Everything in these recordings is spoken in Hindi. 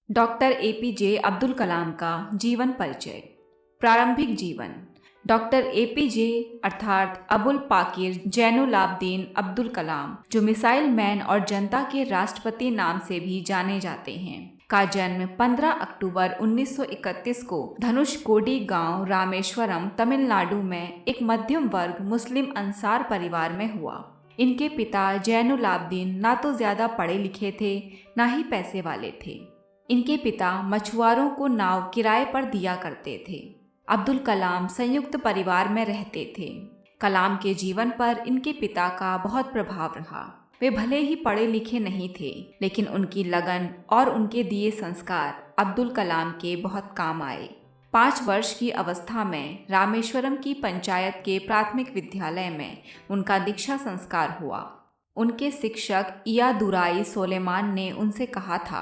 डॉक्टर एपीजे अब्दुल कलाम का जीवन परिचय। प्रारंभिक जीवन। डॉक्टर एपीजे अर्थात अबुल पाकिर जैनुलाब्दीन अब्दुल कलाम, जो मिसाइल मैन और जनता के राष्ट्रपति नाम से भी जाने जाते हैं, का जन्म 15 अक्टूबर 1931 को धनुषकोडी गांव, रामेश्वरम, तमिलनाडु में एक मध्यम वर्ग मुस्लिम अंसार परिवार में हुआ। इनके पिता जैनुलाब्दीन ना तो ज्यादा पढ़े लिखे थे, ना ही पैसे वाले थे। इनके पिता मछुआरों को नाव किराए पर दिया करते थे। अब्दुल कलाम संयुक्त परिवार में रहते थे। कलाम के जीवन पर इनके पिता का बहुत प्रभाव रहा। वे भले ही पढ़े लिखे नहीं थे, लेकिन उनकी लगन और उनके दिए संस्कार अब्दुल कलाम के बहुत काम आए। 5 वर्ष की अवस्था में रामेश्वरम की पंचायत के प्राथमिक विद्यालय में उनका दीक्षा संस्कार हुआ। उनके शिक्षक इयादुराई सोलेमान ने उनसे कहा था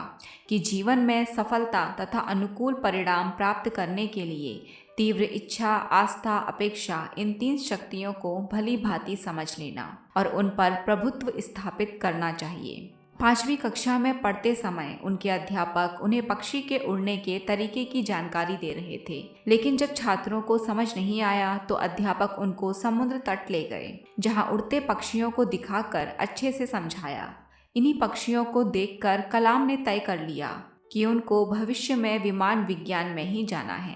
कि जीवन में सफलता तथा अनुकूल परिणाम प्राप्त करने के लिए तीव्र इच्छा, आस्था, अपेक्षा, इन 3 शक्तियों को भली भांति समझ लेना और उन पर प्रभुत्व स्थापित करना चाहिए। 5वीं कक्षा में पढ़ते समय उनके अध्यापक उन्हें पक्षी के उड़ने के तरीके की जानकारी दे रहे थे, लेकिन जब छात्रों को समझ नहीं आया तो अध्यापक उनको समुद्र तट ले गए, जहां उड़ते पक्षियों को दिखाकर अच्छे से समझाया। इन्हीं पक्षियों को देखकर कलाम ने तय कर लिया कि उनको भविष्य में विमान विज्ञान में ही जाना है।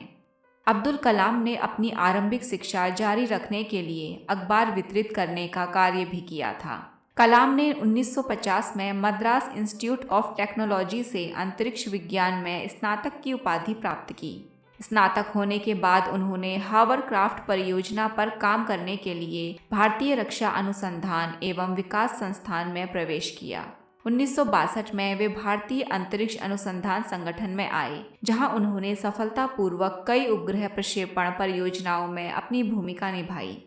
अब्दुल कलाम ने अपनी आरंभिक शिक्षा जारी रखने के लिए अखबार वितरित करने का कार्य भी किया था। कलाम ने 1950 में मद्रास इंस्टीट्यूट ऑफ टेक्नोलॉजी से अंतरिक्ष विज्ञान में स्नातक की उपाधि प्राप्त की। स्नातक होने के बाद उन्होंने हावरक्राफ्ट परियोजना पर काम करने के लिए भारतीय रक्षा अनुसंधान एवं विकास संस्थान में प्रवेश किया। 1962 में वे भारतीय अंतरिक्ष अनुसंधान संगठन में आए, जहां उन्होंने सफलतापूर्वक कई उपग्रह प्रक्षेपण परियोजनाओं में अपनी भूमिका निभाई।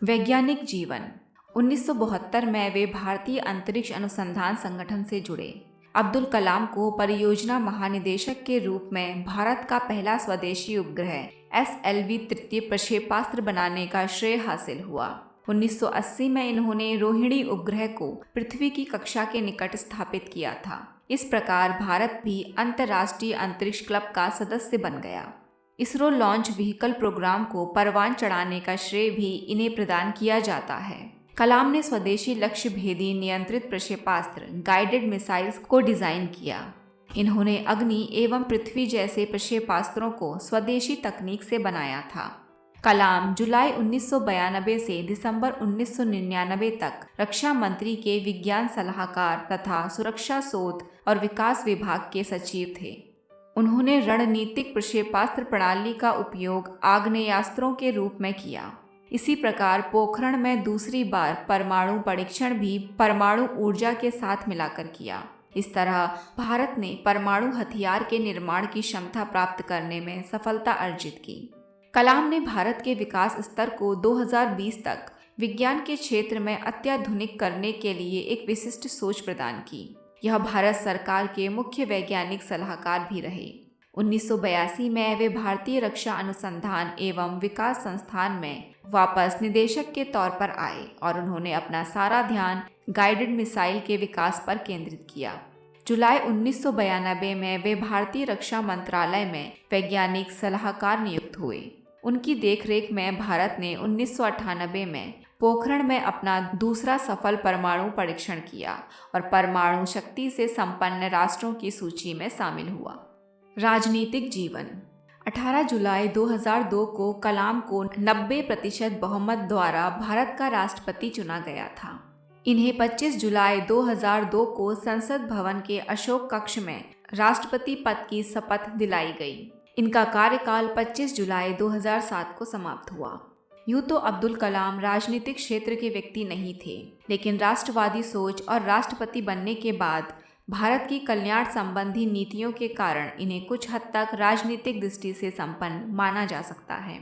वैज्ञानिक जीवन। 1972 में वे भारतीय अंतरिक्ष अनुसंधान संगठन से जुड़े। अब्दुल कलाम को परियोजना महानिदेशक के रूप में भारत का पहला स्वदेशी उपग्रह SLV तृतीय प्रक्षेपास्त्र बनाने का श्रेय हासिल हुआ। 1980 में इन्होंने रोहिणी उपग्रह को पृथ्वी की कक्षा के निकट स्थापित किया था। इस प्रकार भारत भी अंतर्राष्ट्रीय अंतरिक्ष क्लब का सदस्य बन गया। इसरो लॉन्च व्हीकल प्रोग्राम को परवान चढ़ाने का श्रेय भी इन्हें प्रदान किया जाता है। कलाम ने स्वदेशी लक्ष्य भेदी नियंत्रित प्रक्षेपास्त्र गाइडेड मिसाइल्स को डिजाइन किया। इन्होंने अग्नि एवं पृथ्वी जैसे प्रक्षेपास्त्रों को स्वदेशी तकनीक से बनाया था। कलाम जुलाई 1992 से दिसंबर 1999 तक रक्षा मंत्री के विज्ञान सलाहकार तथा सुरक्षा शोध और विकास विभाग के सचिव थे। उन्होंने रणनीतिक प्रक्षेपास्त्र प्रणाली का उपयोग आग्नेयास्त्रों के रूप में किया। इसी प्रकार पोखरण में दूसरी बार परमाणु परीक्षण भी परमाणु ऊर्जा के साथ मिलाकर किया। इस तरह भारत ने परमाणु हथियार के निर्माण की क्षमता प्राप्त करने में सफलता अर्जित की। कलाम ने भारत के विकास स्तर को 2020 तक विज्ञान के क्षेत्र में अत्याधुनिक करने के लिए एक विशिष्ट सोच प्रदान की। यह भारत सरकार के मुख्य वैज्ञानिक सलाहकार भी रहे। 1982 में वे भारतीय रक्षा अनुसंधान एवं विकास संस्थान में वापस निदेशक के तौर पर आए और उन्होंने अपना सारा ध्यान गाइडेड मिसाइल के विकास पर केंद्रित किया। जुलाई 1992 में वे भारतीय रक्षा मंत्रालय में वैज्ञानिक सलाहकार नियुक्त हुए। उनकी देखरेख में भारत ने 1998 में पोखरण में अपना दूसरा सफल परमाणु परीक्षण किया और परमाणु शक्ति से संपन्न राष्ट्रों की सूची में शामिल हुआ। राजनीतिक जीवन। 18 जुलाई 2002 को कलाम को 90% बहुमत द्वारा भारत का राष्ट्रपति चुना गया था। इन्हें 25 जुलाई 2002 को संसद भवन के अशोक कक्ष में राष्ट्रपति पद की शपथ दिलाई गई। इनका कार्यकाल 25 जुलाई 2007 को समाप्त हुआ। यूं तो अब्दुल कलाम राजनीतिक क्षेत्र के व्यक्ति नहीं थे, लेकिन राष्ट्रवादी सोच और राष्ट्रपति बनने के बाद भारत की कल्याण संबंधी नीतियों के कारण इन्हें कुछ हद तक राजनीतिक दृष्टि से संपन्न माना जा सकता है।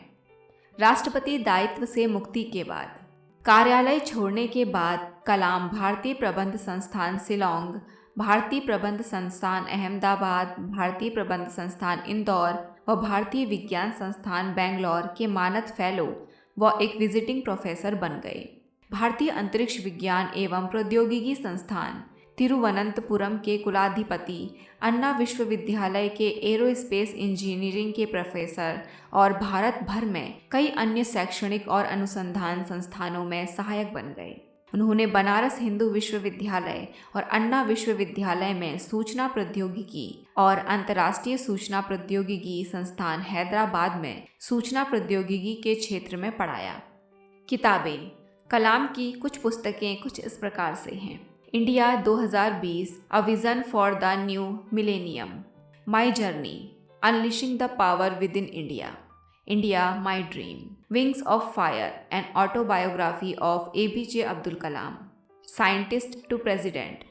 राष्ट्रपति दायित्व से मुक्ति के बाद। कार्यालय छोड़ने के बाद कलाम भारतीय प्रबंध संस्थान शिलांग, भारतीय प्रबंध संस्थान अहमदाबाद, भारतीय प्रबंध संस्थान इंदौर व भारतीय विज्ञान संस्थान बेंगलोर के मानद फेलो व एक विजिटिंग प्रोफेसर बन गए। भारतीय अंतरिक्ष विज्ञान एवं प्रौद्योगिकी संस्थान तिरुवनंतपुरम के कुलाधिपति, अन्ना विश्वविद्यालय के एरोस्पेस इंजीनियरिंग के प्रोफेसर और भारत भर में कई अन्य शैक्षणिक और अनुसंधान संस्थानों में सहायक बन गए। उन्होंने बनारस हिंदू विश्वविद्यालय और अन्ना विश्वविद्यालय में सूचना प्रौद्योगिकी और अंतर्राष्ट्रीय सूचना प्रौद्योगिकी संस्थान हैदराबाद में सूचना प्रौद्योगिकी के क्षेत्र में पढ़ाया। किताबें। कलाम की कुछ पुस्तकें कुछ इस प्रकार से हैं। India 2020, a vision for the new millennium, my journey, unleashing the power within India, India my dream, wings of fire, an autobiography of APJ Abdul Kalam, scientist to president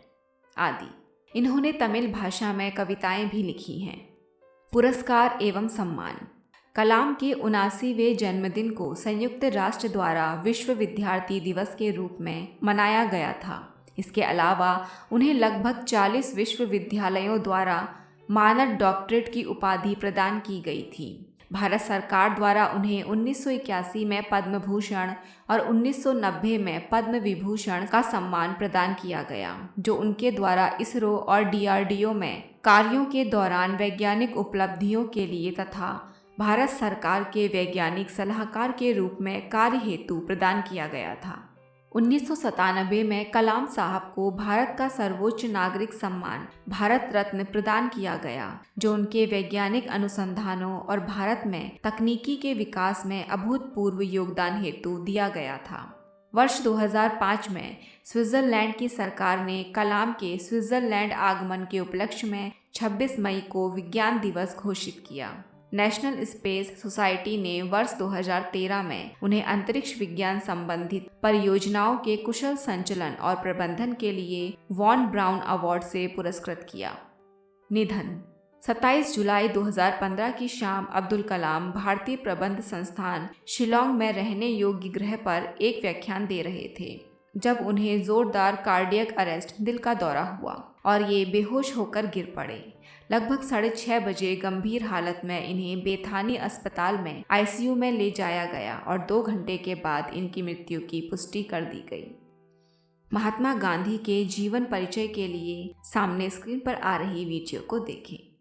आदि। इन्होंने तमिल भाषा में कविताएं भी लिखी हैं। पुरस्कार एवं सम्मान। कलाम के 79वें जन्मदिन को संयुक्त राष्ट्र द्वारा विश्व विद्यार्थी दिवस के रूप में मनाया गया था। इसके अलावा उन्हें लगभग 40 विश्वविद्यालयों द्वारा मानद डॉक्टरेट की उपाधि प्रदान की गई थी। भारत सरकार द्वारा उन्हें 1981 में पद्म भूषण और 1990 में पद्म विभूषण का सम्मान प्रदान किया गया, जो उनके द्वारा इसरो और DRDO में कार्यों के दौरान वैज्ञानिक उपलब्धियों के लिए तथा भारत सरकार के वैज्ञानिक सलाहकार के रूप में कार्य हेतु प्रदान किया गया था। 1997 में कलाम साहब को भारत का सर्वोच्च नागरिक सम्मान भारत रत्न प्रदान किया गया, जो उनके वैज्ञानिक अनुसंधानों और भारत में तकनीकी के विकास में अभूतपूर्व योगदान हेतु दिया गया था। वर्ष 2005 में स्विट्जरलैंड की सरकार ने कलाम के स्विट्जरलैंड आगमन के उपलक्ष्य में 26 मई को विज्ञान दिवस घोषित किया। नेशनल स्पेस सोसाइटी ने वर्ष 2013 में उन्हें अंतरिक्ष विज्ञान संबंधित परियोजनाओं के कुशल संचालन और प्रबंधन के लिए वॉन ब्राउन अवार्ड से पुरस्कृत किया। निधन। 27 जुलाई 2015 की शाम अब्दुल कलाम भारतीय प्रबंध संस्थान शिलोंग में रहने योग्य गृह पर एक व्याख्यान दे रहे थे, जब उन्हें जोरदार कार्डियक अरेस्ट, दिल का दौरा हुआ और ये बेहोश होकर गिर पड़े। लगभग 6:30 बजे गंभीर हालत में इन्हें बेथानी अस्पताल में ICU में ले जाया गया और 2 घंटे के बाद इनकी मृत्यु की पुष्टि कर दी गई। महात्मा गांधी के जीवन परिचय के लिए सामने स्क्रीन पर आ रही वीडियो को देखें।